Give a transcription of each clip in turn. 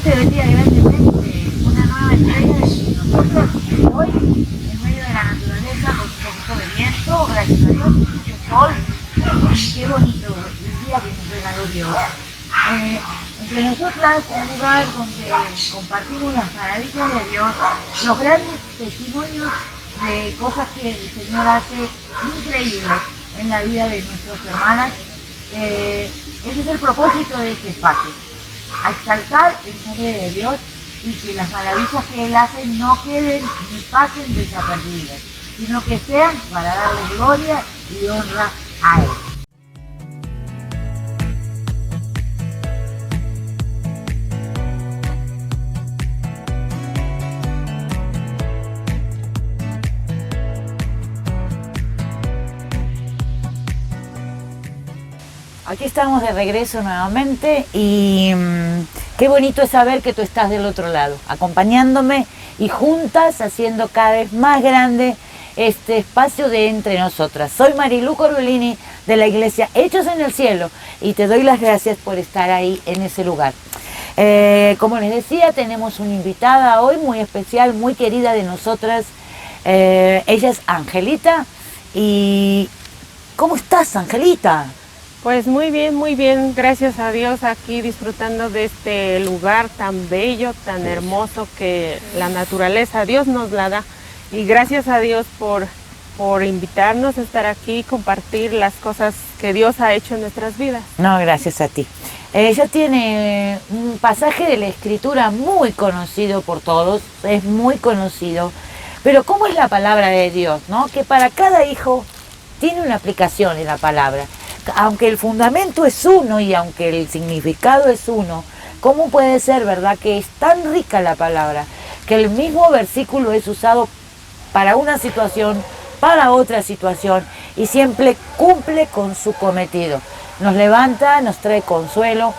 este vendría grandemente una nueva entrega de nosotros hoy, en medio de la naturaleza, con un poquito de viento, gracias a Dios, mucho sol, y qué bonito el día que nos regaló Dios. Entre nosotras, un lugar donde compartimos las maravillas de Dios, los grandes testimonios de cosas que el Señor hace increíbles en la vida de nuestras hermanas. Ese es el propósito de este espacio, a exaltar el nombre de Dios y que las maravillas que Él hace no queden ni pasen desapercibidas, sino que sean para darle gloria y honra a Él. Aquí estamos de regreso nuevamente y qué bonito es saber que tú estás del otro lado, acompañándome y juntas haciendo cada vez más grande este espacio de entre nosotras. Soy Marilu Corbolini de la iglesia Hechos en el Cielo y te doy las gracias por estar ahí en ese lugar. Como les decía, tenemos una invitada hoy muy especial, muy querida de nosotras. Ella es Angelita. ¿Y cómo estás, Angelita? Pues muy bien, gracias a Dios, aquí disfrutando de este lugar tan bello, tan hermoso que la naturaleza, Dios nos la da. Y gracias a Dios por invitarnos a estar aquí y compartir las cosas que Dios ha hecho en nuestras vidas. No, gracias a ti. Ella tiene un pasaje de la Escritura muy conocido por todos, es muy conocido, pero ¿cómo es la palabra de Dios, no? Que para cada hijo tiene una aplicación en la palabra. Aunque el fundamento es uno y aunque el significado es uno, ¿cómo puede ser, verdad, que es tan rica la palabra, que el mismo versículo es usado para una situación, para otra situación, y siempre cumple con su cometido? Nos levanta, nos trae consuelo.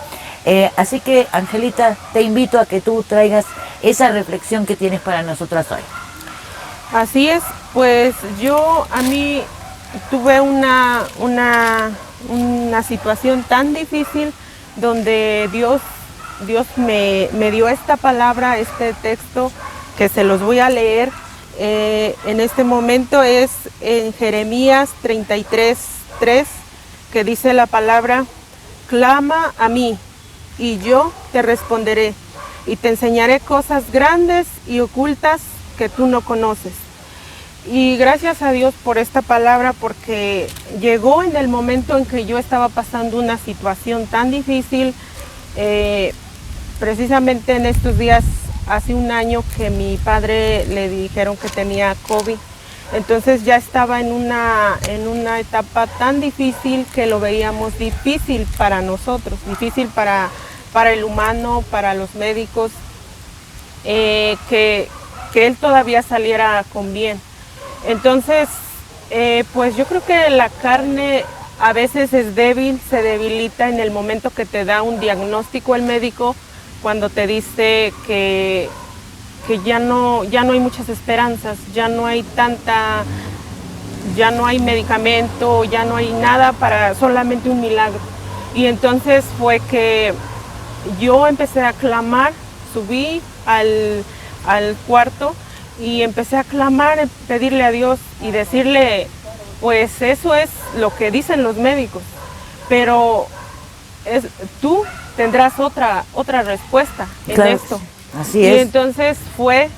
Así que, Angelita, te invito a que tú traigas esa reflexión que tienes para nosotras hoy. Así es, pues a mí tuve una situación tan difícil donde Dios me dio esta palabra, este texto que se los voy a leer. En este momento es en Jeremías 33:3, que dice la palabra: clama a mí y yo te responderé y te enseñaré cosas grandes y ocultas que tú no conoces. Y gracias a Dios por esta palabra, porque llegó en el momento en que yo estaba pasando una situación tan difícil. Precisamente en estos días, hace un año que mi padre le dijeron que tenía COVID. Entonces ya estaba en una etapa tan difícil que lo veíamos difícil para nosotros, difícil para el humano, para los médicos, que él todavía saliera con bien. Entonces, pues yo creo que la carne a veces es débil, se debilita en el momento que te da un diagnóstico el médico, cuando te dice que ya no hay muchas esperanzas, ya no hay medicamento, ya no hay nada, para solamente un milagro. Y entonces fue que yo empecé a clamar, subí al cuarto y empecé a clamar, a pedirle a Dios y decirle, pues eso es lo que dicen los médicos, pero tú tendrás otra respuesta en Claro, esto. Así es. Y entonces fue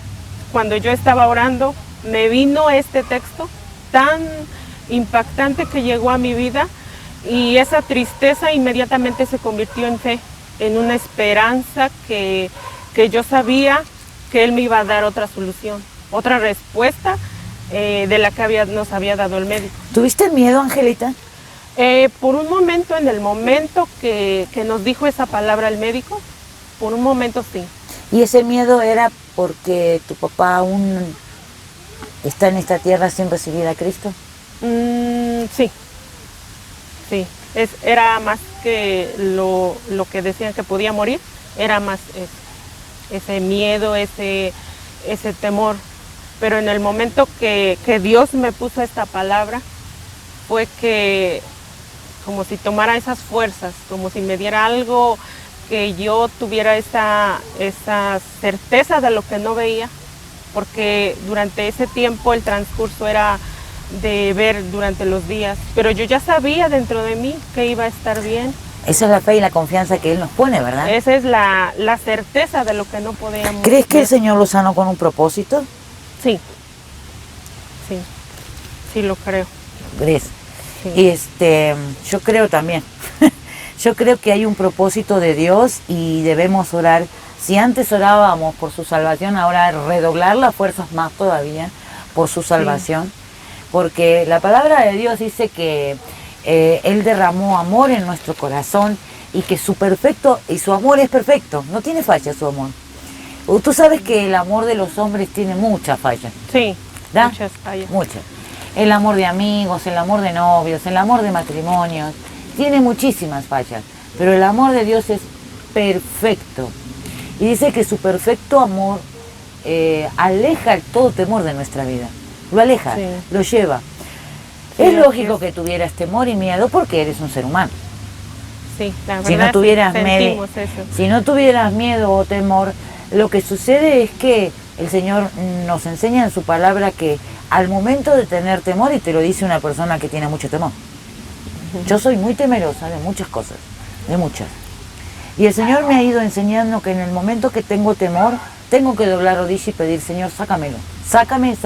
cuando yo estaba orando, me vino este texto tan impactante que llegó a mi vida, y esa tristeza inmediatamente se convirtió en fe, en una esperanza que yo sabía que Él me iba a dar otra solución, otra respuesta de la que nos había dado el médico. ¿Tuviste miedo, Angelita? Por un momento, en el momento que nos dijo esa palabra el médico, por un momento sí. ¿Y ese miedo era porque tu papá aún está en esta tierra sin recibir a Cristo? Sí. Era más que lo que decían que podía morir, era más ese miedo, ese temor. Pero en el momento que Dios me puso esta palabra, fue que como si tomara esas fuerzas, como si me diera algo que yo tuviera esa certeza de lo que no veía, porque durante ese tiempo el transcurso era de ver durante los días, pero yo ya sabía dentro de mí que iba a estar bien. Esa es la fe y la confianza que Él nos pone, ¿verdad? Esa es la certeza de lo que no podíamos ¿Crees que ver. el Señor lo sanó con un propósito? Sí, sí, sí lo creo. ¿Crees? Sí. Y yo creo también. Yo creo que hay un propósito de Dios y debemos orar. Si antes orábamos por su salvación, ahora redoblar las fuerzas más todavía por su salvación. Porque la palabra de Dios dice que Él derramó amor en nuestro corazón y que su amor es perfecto, no tiene falla su amor. Tú sabes que el amor de los hombres tiene muchas fallas. Sí, ¿verdad? muchas fallas. Muchas. El amor de amigos, el amor de novios, el amor de matrimonios, tiene muchísimas fallas, pero el amor de Dios es perfecto. Y dice que su perfecto amor aleja todo temor de nuestra vida. Lo aleja, Sí. lo lleva. Sí, Es así lógico es. que tuvieras temor y miedo porque eres un ser humano. Sí, la verdad Si no tuvieras sentimos eso. Si no tuvieras miedo o temor, lo que sucede es que el Señor nos enseña en su palabra que al momento de tener temor, y te lo dice una persona que tiene mucho temor, yo soy muy temerosa de muchas cosas, de muchas. Y el Señor me ha ido enseñando que en el momento que tengo temor, tengo que doblar rodilla y pedir, Señor, sácamelo, sácame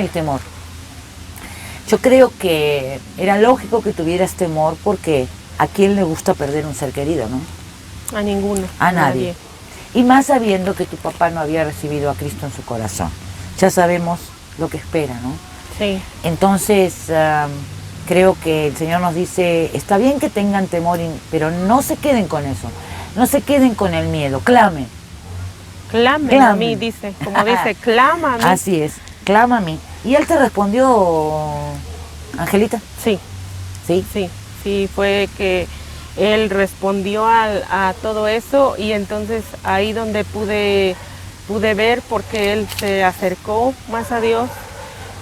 el temor. Yo creo que era lógico que tuvieras temor porque ¿a quién le gusta perder un ser querido, no? A ninguno. A nadie. Y más sabiendo que tu papá no había recibido a Cristo en su corazón. Ya sabemos lo que espera, ¿no? Sí, Entonces, creo que el Señor nos dice, está bien que tengan temor, pero no se queden con eso. No se queden con el miedo, clamen. clamen a mí, dice. Como dice, clama a mí. Así es, clama a mí. ¿Y él te respondió, Angelita? Sí, Sí. sí, fue que él respondió a todo eso y entonces ahí donde pude ver porque él se acercó más a Dios.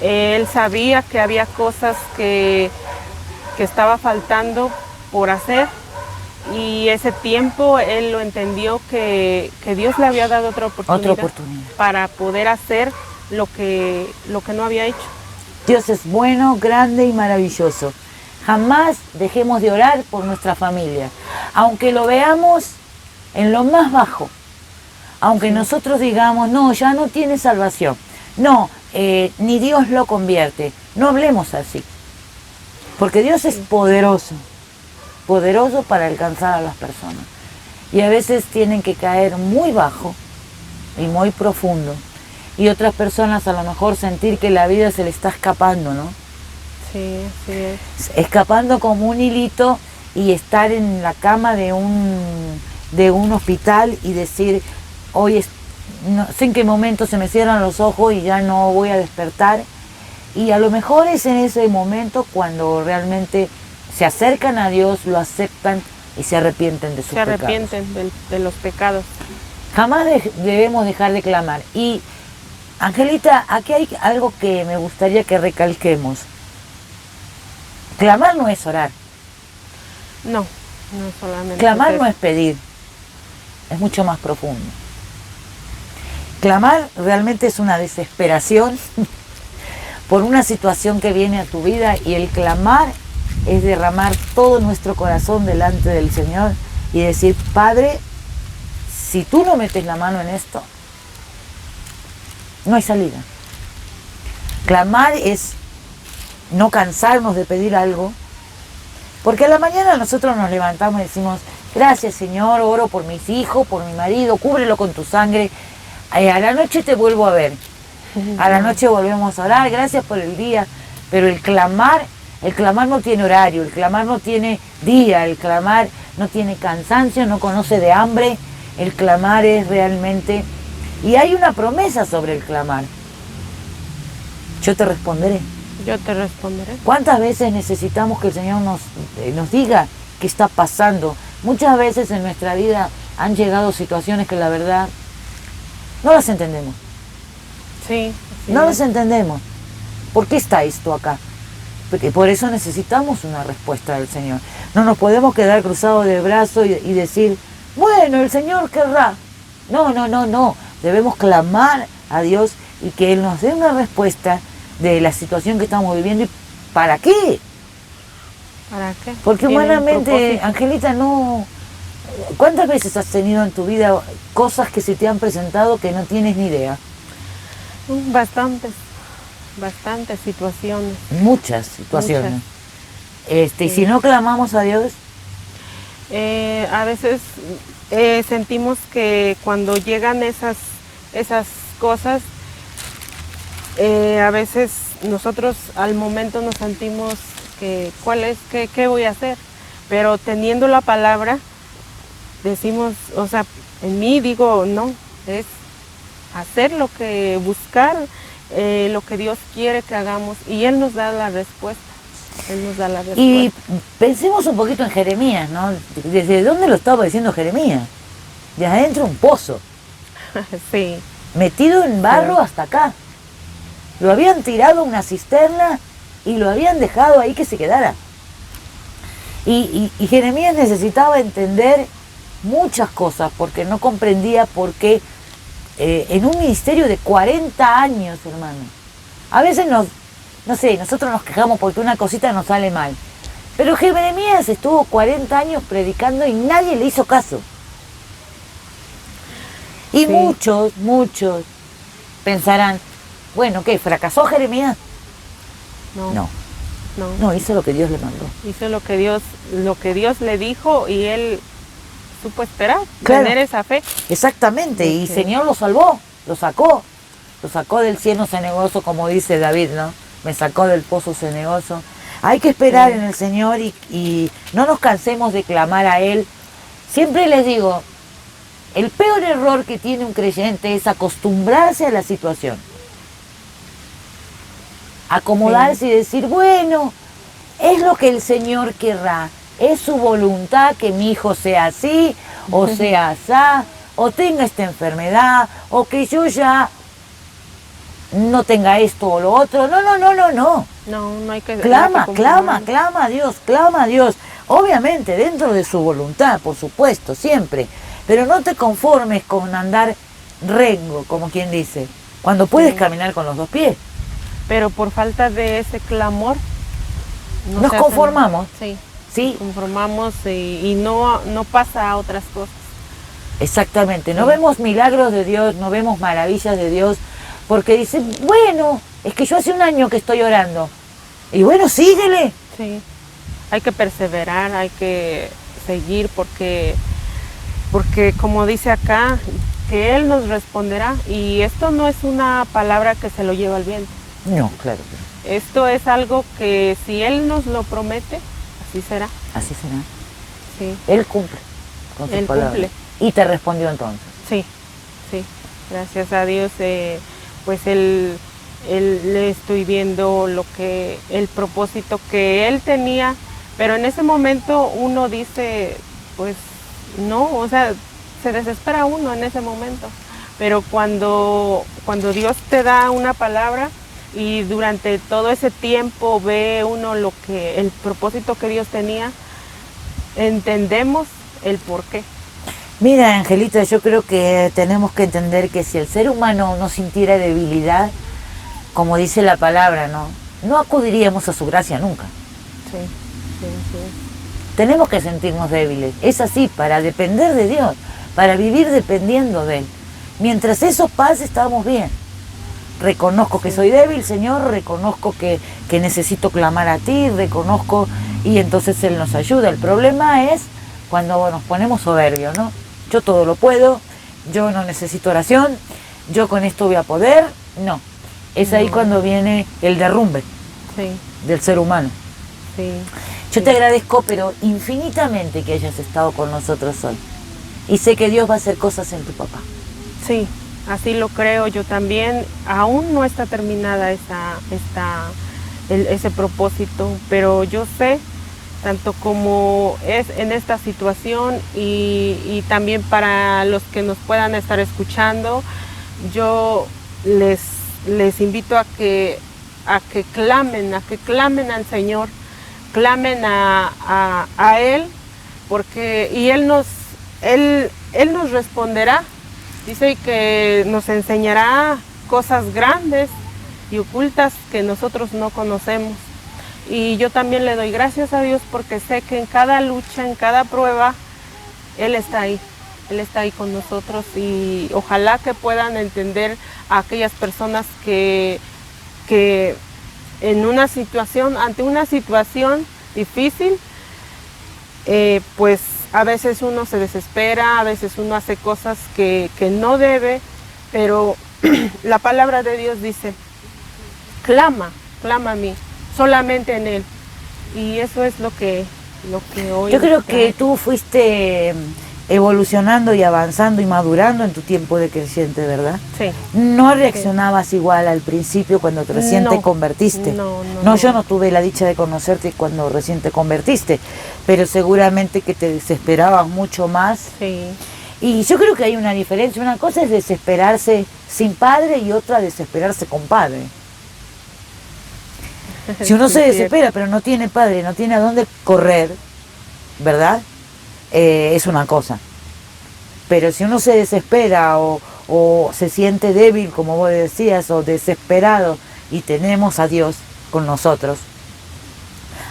Él sabía que había cosas que estaba faltando por hacer y ese tiempo él lo entendió que Dios le había dado otra oportunidad para poder hacer lo que no había hecho. Dios es bueno, grande y maravilloso. Jamás dejemos de orar por nuestra familia, aunque lo veamos en lo más bajo, aunque nosotros digamos, no, ya no tiene salvación, no, ni Dios lo convierte, no hablemos así, porque Dios es poderoso, poderoso para alcanzar a las personas, y a veces tienen que caer muy bajo y muy profundo, y otras personas a lo mejor sentir que la vida se le está escapando, ¿no? Sí, así es. Escapando como un hilito y estar en la cama de un hospital y decir, hoy no sé en qué momento se me cierran los ojos y ya no voy a despertar. Y a lo mejor es en ese momento cuando realmente se acercan a Dios, lo aceptan y se arrepienten de sus pecados. Se arrepienten de los pecados. Jamás debemos dejar de clamar. Y, Angelita, aquí hay algo que me gustaría que recalquemos. Clamar no es orar. No, no solamente. Clamar no es pedir, es mucho más profundo. Clamar realmente es una desesperación por una situación que viene a tu vida y el clamar es derramar todo nuestro corazón delante del Señor y decir, Padre, si tú no metes la mano en esto, no hay salida. Clamar es no cansarnos de pedir algo, porque a la mañana nosotros nos levantamos y decimos, gracias Señor, oro por mis hijos, por mi marido, cúbrelo con tu sangre, a la noche te vuelvo a ver, a la noche volvemos a orar, gracias por el día, pero el clamar no tiene horario, el clamar no tiene día, el clamar no tiene cansancio, no conoce de hambre, el clamar es realmente, y hay una promesa sobre el clamar, yo te responderé. Yo te responderé. ¿Cuántas veces necesitamos que el Señor nos diga qué está pasando? Muchas veces en nuestra vida han llegado situaciones que la verdad no las entendemos. Sí. No las entendemos. ¿Por qué está esto acá? Porque por eso necesitamos una respuesta del Señor. No nos podemos quedar cruzados de brazos y decir, bueno, el Señor querrá. No, no, no, no. Debemos clamar a Dios y que Él nos dé una respuesta de la situación que estamos viviendo. ¿Y para qué? ¿Para qué? Porque Tiene un humanamente, propósito. Angelita, no... ¿Cuántas veces has tenido en tu vida cosas que se te han presentado que no tienes ni idea? Bastantes situaciones. Muchas situaciones. Muchas. Y si no clamamos a Dios, A veces sentimos que cuando llegan esas cosas, a veces nosotros al momento nos sentimos que qué voy a hacer, pero teniendo la palabra decimos, o sea, en mí digo, no, es hacer buscar lo que Dios quiere que hagamos, y Él nos da la respuesta. Él nos da la respuesta. y pensemos un poquito en Jeremías, ¿no? ¿Desde dónde lo estaba diciendo Jeremías? De adentro un pozo, Sí, metido en barro Sí. hasta acá. Lo habían tirado a una cisterna y lo habían dejado ahí que se quedara. Y Jeremías necesitaba entender muchas cosas porque no comprendía por qué en un ministerio de 40 años, hermano. A veces no sé, nosotros nos quejamos porque una cosita nos sale mal. Pero Jeremías estuvo 40 años predicando y nadie le hizo caso. Y Sí. muchos pensarán, bueno, ¿qué? ¿Fracasó Jeremías? no. No, hizo lo que Dios le mandó. Hizo lo que Dios le dijo, y él supo esperar, Claro. tener esa fe. Exactamente, y Ok. Señor lo salvó, lo sacó del cieno cenagoso, como dice David, ¿no? Me sacó del pozo cenagoso. Hay que esperar Sí. en el Señor y no nos cansemos de clamar a Él. Siempre les digo, el peor error que tiene un creyente es acostumbrarse a la situación. Acomodarse y decir, bueno, es lo que el Señor querrá, es su voluntad que mi hijo sea así, o sea asá, o tenga esta enfermedad, o que yo ya no tenga esto o lo otro. No. No hay que... Clama, no hay que clama, conformarnos. clama a Dios. Obviamente, dentro de su voluntad, por supuesto, siempre. Pero no te conformes con andar rengo, como quien dice, cuando puedes Sí. caminar con los dos pies. Pero por falta de ese clamor... no Nos se hace conformamos. nada. Sí, Sí, conformamos y no pasa a otras cosas. exactamente. No Sí. vemos milagros de Dios, no vemos maravillas de Dios, porque dicen, bueno, es que yo hace un año que estoy orando. Y bueno, síguele. Sí, hay que perseverar, hay que seguir, porque como dice acá, que Él nos responderá, y esto no es una palabra que se lo lleva al viento. No, claro que no. Esto es algo que si Él nos lo promete, así será. Así será. Sí, Él cumple con sus Él palabras. cumple. Y te respondió entonces. sí, gracias a Dios, pues Él le estoy viendo el propósito que Él tenía, pero en ese momento uno dice, pues no, o sea, se desespera uno en ese momento, pero cuando Dios te da una palabra y durante todo ese tiempo ve uno el propósito que Dios tenía, entendemos el porqué. Mira, Angelita, yo creo que tenemos que entender que si el ser humano no sintiera debilidad, como dice la palabra, no acudiríamos a su gracia nunca. Sí. Tenemos que sentirnos débiles. Es así, para depender de Dios, para vivir dependiendo de Él. Mientras eso pase, estamos bien. Reconozco que soy débil, Señor, reconozco que necesito clamar a ti, reconozco, y entonces Él nos ayuda. El problema es cuando nos ponemos soberbios, ¿no? Yo todo lo puedo, yo no necesito oración, yo con esto voy a poder. No, es ahí cuando viene el derrumbe Sí, del ser humano. sí. Yo te agradezco, pero infinitamente, que hayas estado con nosotros hoy. Y sé que Dios va a hacer cosas en tu papá. Sí, así lo creo yo también. Aún no está terminada ese propósito, pero yo sé, tanto como es en esta situación y también para los que nos puedan estar escuchando, yo les invito a que a que clamen al Señor, clamen a Él, porque y Él nos responderá. Dice que nos enseñará cosas grandes y ocultas que nosotros no conocemos. Y yo también le doy gracias a Dios porque sé que en cada lucha, en cada prueba, Él está ahí. Él está ahí con nosotros y ojalá que puedan entender a aquellas personas que ante una situación difícil, pues a veces uno se desespera, a veces uno hace cosas que no debe, pero la palabra de Dios dice, clama a mí, solamente en Él. Y eso es lo que hoy... Yo creo que tú fuiste evolucionando y avanzando y madurando en tu tiempo de creciente, ¿verdad? Sí. No reaccionabas igual al principio cuando recién te convertiste. No, yo no tuve la dicha de conocerte cuando recién te convertiste, pero seguramente que te desesperabas mucho más. Sí. Y yo creo que hay una diferencia. Una cosa es desesperarse sin padre y otra desesperarse con padre. Si uno se desespera pero no tiene padre, no tiene a dónde correr, ¿verdad? Es una cosa. Pero si uno se desespera o se siente débil, como vos decías, o desesperado, y tenemos a Dios con nosotros,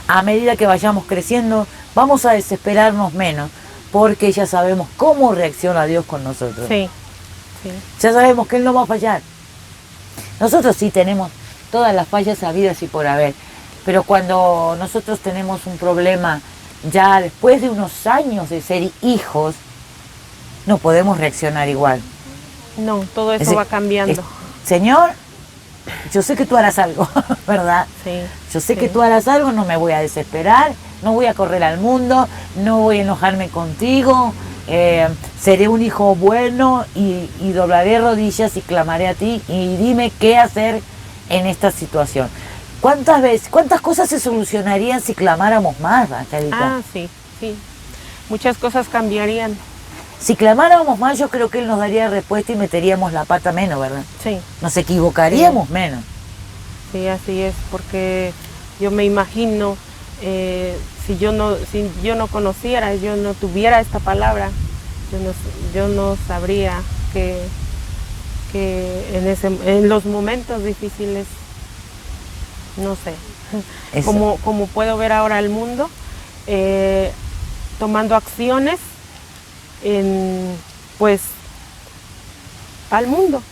a medida que vayamos creciendo, vamos a desesperarnos menos, porque ya sabemos cómo reacciona Dios con nosotros. Sí, sí. Ya sabemos que Él no va a fallar. Nosotros sí tenemos todas las fallas habidas y por haber, pero cuando nosotros tenemos un problema, ya después de unos años de ser hijos, no podemos reaccionar igual. No, todo eso va cambiando. Señor, yo sé que tú harás algo, ¿verdad? Sí. Yo sé que tú harás algo, no me voy a desesperar, no voy a correr al mundo, no voy a enojarme contigo, seré un hijo bueno y doblaré rodillas y clamaré a ti y dime qué hacer en esta situación. ¿Cuántas cosas se solucionarían si clamáramos más, Angelita? Ah, sí, sí. Muchas cosas cambiarían. Si clamáramos más, yo creo que Él nos daría respuesta y meteríamos la pata menos, ¿verdad? Sí. Nos equivocaríamos menos. Sí, así es, porque yo me imagino, si yo no conociera, yo no tuviera esta palabra, yo no sabría que en los momentos difíciles, no sé, como puedo ver ahora el mundo, tomando acciones pues al mundo.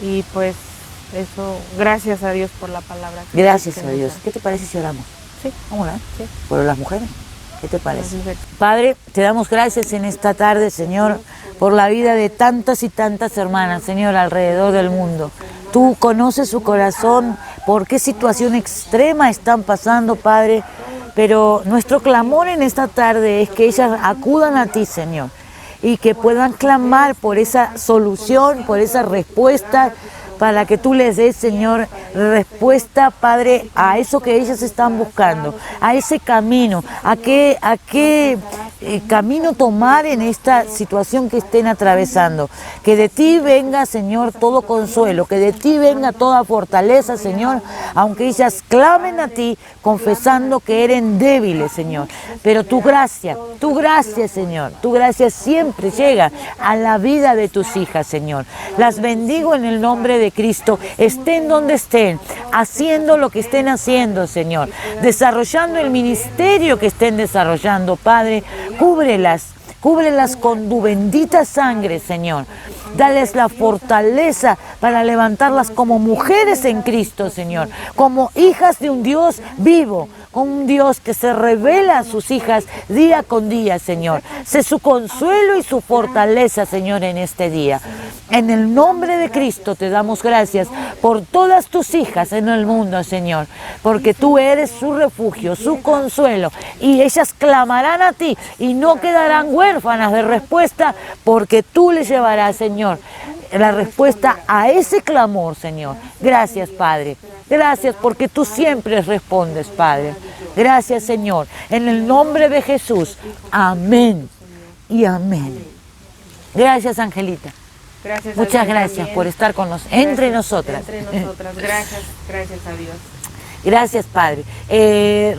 Y pues eso, gracias a Dios por la palabra. Gracias a Dios. ¿Qué te parece si oramos? Sí. Vamos a orar. Sí. Por las mujeres. ¿Qué te parece? Padre, te damos gracias en esta tarde, Señor, por la vida de tantas y tantas hermanas, Señor, alrededor del mundo. Tú conoces su corazón, por qué situación extrema están pasando, Padre, pero nuestro clamor en esta tarde es que ellas acudan a ti, Señor, y que puedan clamar por esa solución, por esa respuesta, para que tú les des, Señor, respuesta, Padre, a eso que ellas están buscando, a ese camino, a qué camino tomar en esta situación que estén atravesando. Que de ti venga, Señor, todo consuelo, que de ti venga toda fortaleza, Señor, aunque ellas clamen a ti, confesando que eran débiles, Señor. Pero tu gracia, Señor, tu gracia siempre llega a la vida de tus hijas, Señor. Las bendigo en el nombre de Cristo, estén donde estén, haciendo lo que estén haciendo, Señor, desarrollando el ministerio que estén desarrollando, Padre, cúbrelas con tu bendita sangre, Señor. Dales la fortaleza para levantarlas como mujeres en Cristo, Señor, como hijas de un Dios vivo, con un Dios que se revela a sus hijas día con día, Señor. Sé su consuelo y su fortaleza, Señor, en este día. En el nombre de Cristo te damos gracias por todas tus hijas en el mundo, Señor, porque tú eres su refugio, su consuelo, y ellas clamarán a ti y no quedarán huérfanas de respuesta, porque tú les llevarás, Señor, la respuesta a ese clamor, Señor. Gracias, Padre. Gracias porque tú siempre respondes, Padre. Gracias, Señor. En el nombre de Jesús. Amén y amén. Gracias, Angelita. Gracias a Muchas Dios gracias también. por estar con entre Gracias, nosotras. Entre nosotras. Gracias a Dios. Gracias, Padre.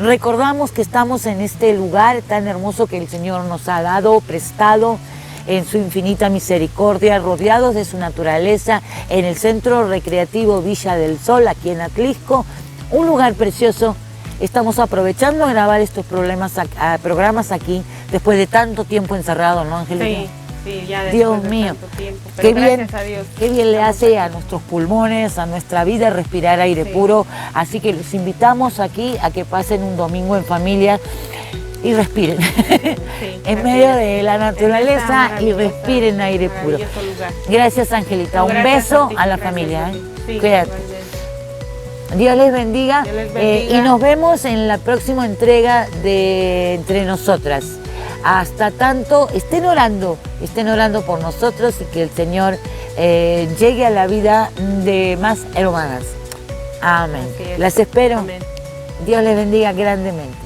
Recordamos que estamos en este lugar tan hermoso que el Señor nos ha dado, prestado en su infinita misericordia, rodeados de su naturaleza, en el Centro Recreativo Villa del Sol, aquí en Atlisco, un lugar precioso. Estamos aprovechando a grabar estos programas aquí, después de tanto tiempo encerrado, ¿no, Angelita? Sí, ya después Dios de mío, tanto tiempo. Pero qué bien, gracias a Dios. qué bien le Estamos hace a aquí. nuestros pulmones, a nuestra vida respirar aire puro. Así que los invitamos aquí a que pasen un domingo en familia y respiren en así medio es. de la En esta naturaleza y maravillosa- respiren aire puro. maravilloso lugar. Gracias, Angelita. No, Un gracias beso ti, a la gracias familia. a ti. Sí, Cuídate. igualmente. Dios les bendiga, Dios les bendiga. Y nos vemos en la próxima entrega de Entre Nosotras. Hasta tanto, estén orando por nosotros y que el Señor llegue a la vida de más hermanas. Amén. Así es. Las espero. Amén. Dios les bendiga grandemente.